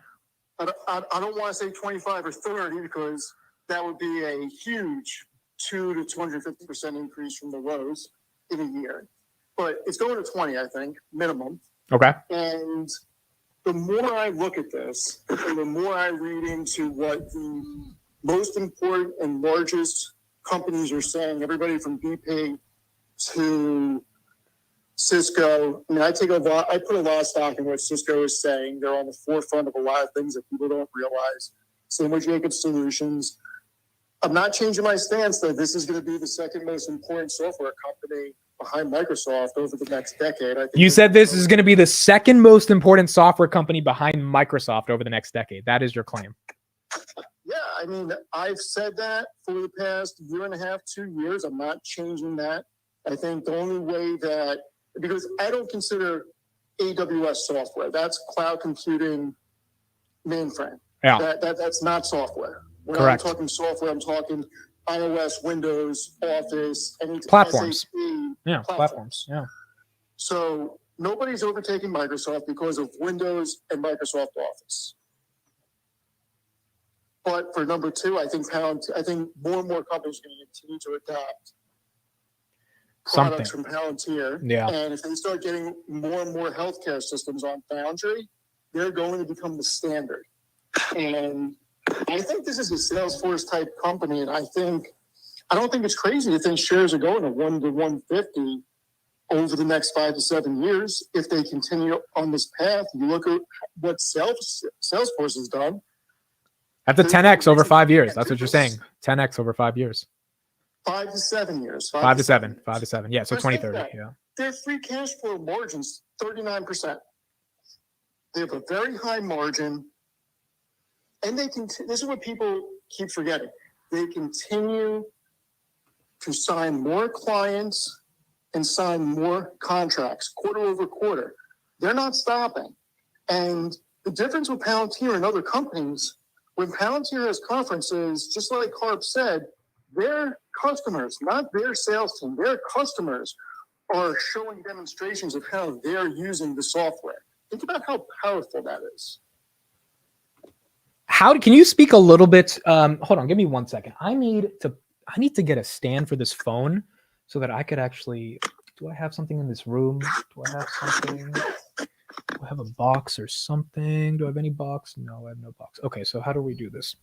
I don't want to say 25 or 30 because that would be a huge 200 to 250% increase from the lows in a year. But it's going to 20, I think, minimum. Okay. And the more I look at this, and the more I read into what the most important and largest companies are saying, everybody from BP to Cisco. I mean, I put a lot of stock in what Cisco is saying. They're on the forefront of a lot of things that people don't realize. Same with Jacobs Solutions. I'm not changing my stance that this is going to be the second most important software company behind Microsoft over the next decade. I think you said this is going to be the second most important software company behind Microsoft over the next decade. That is your claim. Yeah, I mean, I've said that for the past year and a half, 2 years. I'm not changing that. I think the only way that, because I don't consider AWS software. That's cloud computing mainframe. Yeah. That's not software. When Correct. I'm talking software, I'm talking iOS, Windows, Office, any platforms. SAP, platforms. Yeah. So nobody's overtaking Microsoft because of Windows and Microsoft Office. But for number 2, I think more and more companies are going to continue to adopt products from Palantir. Yeah. And if they start getting more and more healthcare systems on Foundry, they're going to become the standard. And I think this is a Salesforce type company. And I don't think it's crazy to think shares are going to 1 to 150 over the next 5 to 7 years. If they continue on this path, you look at what Salesforce has done. That's a 10x over 5 years. That's what you're saying. 10x over 5 years. 5 to 7 years. 5 to 7. 5 to 7. Yeah. So 2030. Yeah. Their free cash flow margins 39%. They have a very high margin, and they can. This is what people keep forgetting. They continue to sign more clients and sign more contracts quarter over quarter. They're not stopping. And the difference with Palantir and other companies, when Palantir has conferences, just like Harp said, their customers, not their sales team, their customers are showing demonstrations of how they're using the software. Think about how powerful that is. can you speak a little bit? Hold on, give me 1 second. I need to get a stand for this phone so that I could actually. Do I have something in this room? Do I have something? Do I have a box or something? Do I have any box? No, I have no box. Okay, so how do we do this?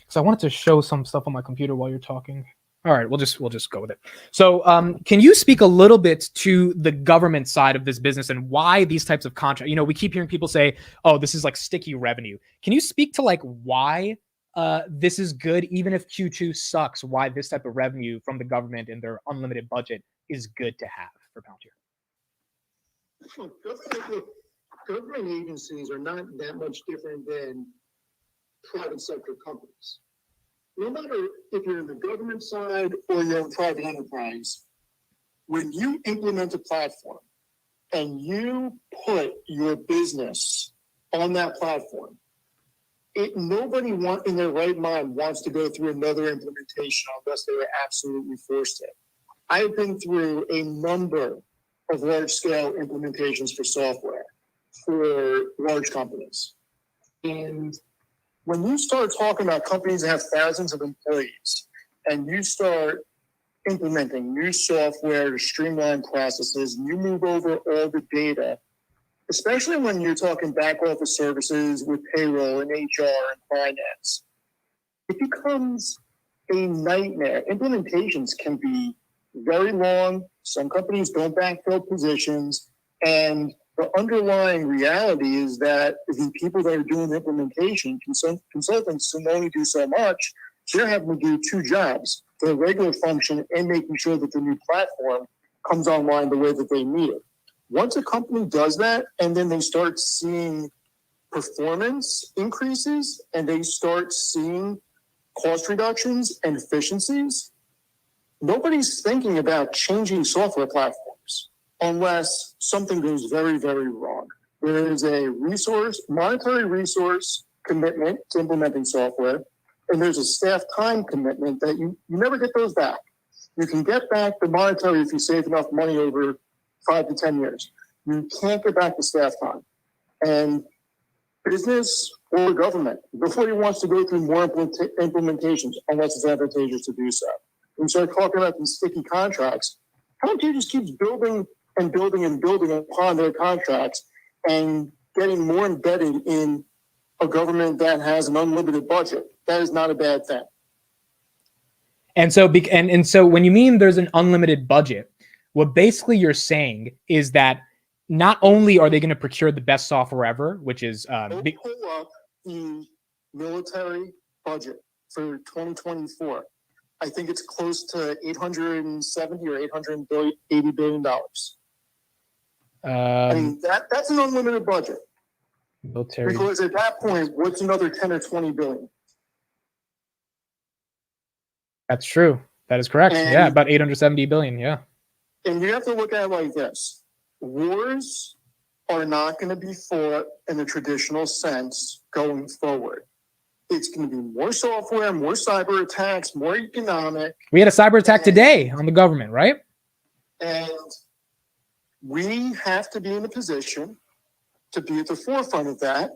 Because I wanted to show some stuff on my computer while you're talking. All right, we'll just go with it. So, can you speak a little bit to the government side of this business and why these types of contracts? You know, we keep hearing people say, "Oh, this is like sticky revenue." Can you speak to like why this is good, even if Q2 sucks? Why this type of revenue from the government and their unlimited budget is good to have for Palantir? Government agencies are not that much different than private sector companies. No matter if you're in the government side or you're in private enterprise, when you implement a platform and you put your business on that platform, nobody in their right mind wants to go through another implementation unless they were absolutely forced to. I've been through a number of large-scale implementations for software for large companies. And when you start talking about companies that have thousands of employees and you start implementing new software to streamline processes, and you move over all the data, especially when you're talking back office services with payroll and HR and finance, it becomes a nightmare. Implementations can be very long. Some companies don't backfill positions. And the underlying reality is that the people that are doing the implementation, consultants can only do so much. They're having to do two jobs, the regular function and making sure that the new platform comes online the way that they need it. Once a company does that, and then they start seeing performance increases, and they start seeing cost reductions and efficiencies, nobody's thinking about changing software platforms unless something goes very, very wrong. There is a monetary resource commitment to implementing software, and there's a staff time commitment that you never get those back. You can get back the monetary if you save enough money over 5 to 10 years. You can't get back the staff time. And business or government, nobody wants to go through more implementations unless it's advantageous to do so. When you start talking about these sticky contracts, Palantir just keeps building and building and building upon their contracts and getting more embedded in a government that has an unlimited budget. That is not a bad thing. And so, and so when you mean there's an unlimited budget, what basically you're saying is that not only are they going to procure the best software ever, which is pull up the military budget for 2024. I think it's close to $870 or $880 billion. I mean, that's an unlimited budget. Military. Because at that point, what's another 10 or 20 billion? That's true. That is correct. Yeah, about 870 billion. Yeah. And you have to look at it like this. Wars are not going to be fought in the traditional sense going forward. It's going to be more software, more cyber attacks, more economic. We had a cyber attack today on the government, right? And we have to be in a position to be at the forefront of that.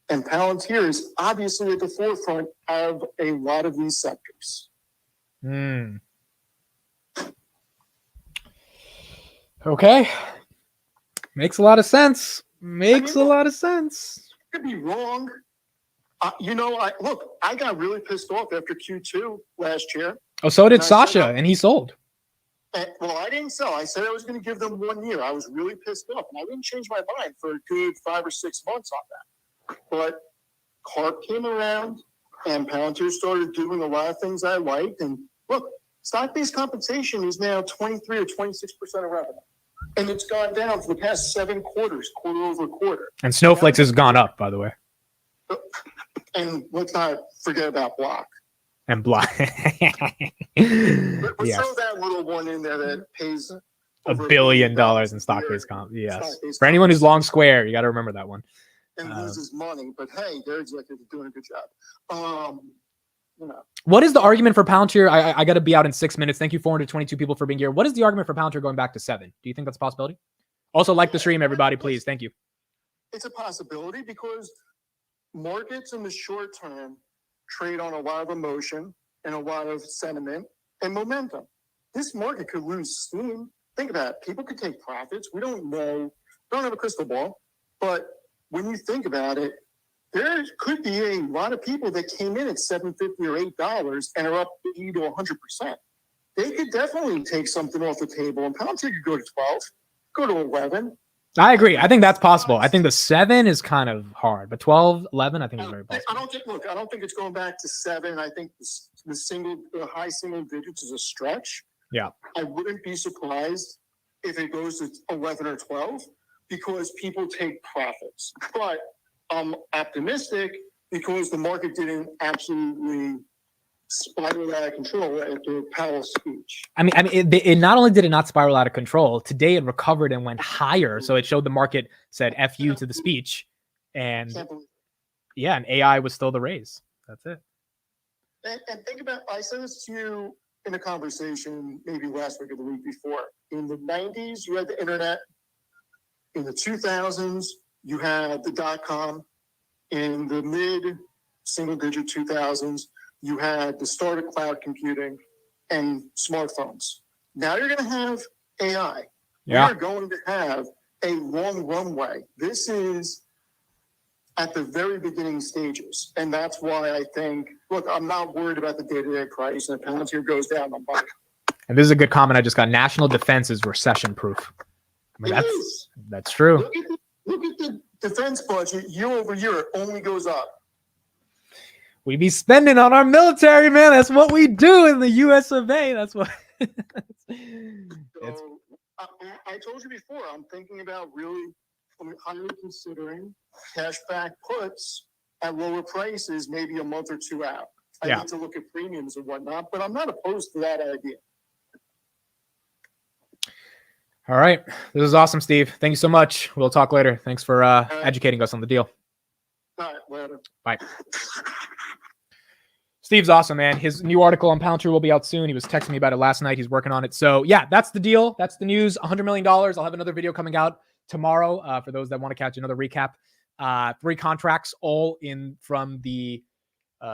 And Palantir is obviously at the forefront of a lot of these sectors. Okay. Makes a lot of sense. Makes a lot of sense. Could be wrong. I got really pissed off after Q2 last year. Oh, so did Sasha, and he sold. Well, I didn't sell. I said I was going to give them 1 year. I was really pissed off, and I didn't change my mind for a good 5 or 6 months on that. But CARP came around, and Palantir started doing a lot of things I liked. And look, stock-based compensation is now 23 or 26% of revenue. And it's gone down for the past 7 quarters, quarter over quarter. And Snowflakes has gone up, by the way. And let's not forget about Block. And Block. Let's throw that little one in there that pays $1 billion in stock-based comp. Yes. For anyone who's long Square, you got to remember that one. And loses money, but hey, their executives are doing a good job. What is the argument for Palantir? I got to be out in 6 minutes. Thank you, 422 people, for being here. What is the argument for Palantir going back to 7? Do you think that's a possibility? Also, like the stream, everybody, please. Thank you. It's a possibility because markets in the short term trade on a lot of emotion and a lot of sentiment and momentum. This market could lose steam. Think about it. People could take profits. We don't know. Don't have a crystal ball. But when you think about it, there could be a lot of people that came in at $7.50 or $8 and are up 80 to 100%. They could definitely take something off the table, and Palantir could go to 12, go to 11. I agree. I think that's possible. I think the 7 is kind of hard, but 12, 11, I think is very possible. I don't think it's going back to 7. I think the high single digits is a stretch. Yeah. I wouldn't be surprised if it goes to 11 or 12 because people take profits. But I'm optimistic because the market didn't absolutely spiral out of control after Powell's speech. I mean, it not only did it not spiral out of control, today it recovered and went higher. So it showed the market said F you to the speech. And yeah, and AI was still the raise. That's it. And think about, I said this to you in a conversation maybe last week or the week before. In the 90s, you had the internet. In the 2000s, you had the .com. In the mid single-digit 2000s, you had the start of cloud computing and smartphones. Now you're going to have AI. Yeah. We're going to have a long runway. This is at the very beginning stages. And that's why I think, look, I'm not worried about the day-to-day price. And if Palantir goes down, I'm buying. And this is a good comment I just got. National defense is recession-proof. I mean, that's true. Look at the defense budget year over year. It only goes up. We be spending on our military, man. That's what we do in the US of A. That's what. So, I told you before, I'm thinking about really highly considering cashback puts at lower prices, maybe a month or two out. I need to look at premiums and whatnot, but I'm not opposed to that idea. All right. This is awesome, Steve. Thank you so much. We'll talk later. Thanks for educating us on the deal. All right, later. Bye. Steve's awesome, man. His new article on Palantir will be out soon. He was texting me about it last night. He's working on it. So yeah, that's the deal. That's the news. $100 million. I'll have another video coming out tomorrow for those that want to catch another recap. 3 contracts, all in from the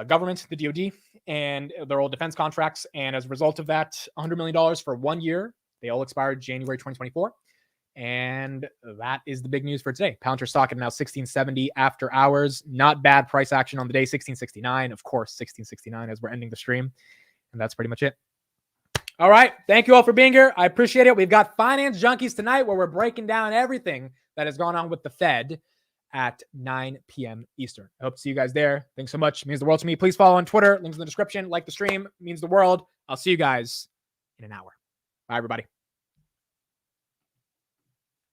government, the DoD, and they're all defense contracts. And as a result of that, $100 million for 1 year. They all expired January 2024. And that is the big news for today. Palantir stock at now 1670 after hours. Not bad price action on the day. 1669, of course, 1669 as we're ending the stream. And that's pretty much it. All right. Thank you all for being here. I appreciate it. We've got Finance Junkies tonight where we're breaking down everything that has gone on with the Fed at 9 p.m. Eastern. I hope to see you guys there. Thanks so much. It means the world to me. Please follow on Twitter. Links in the description. Like the stream. It means the world. I'll see you guys in an hour. Bye, everybody.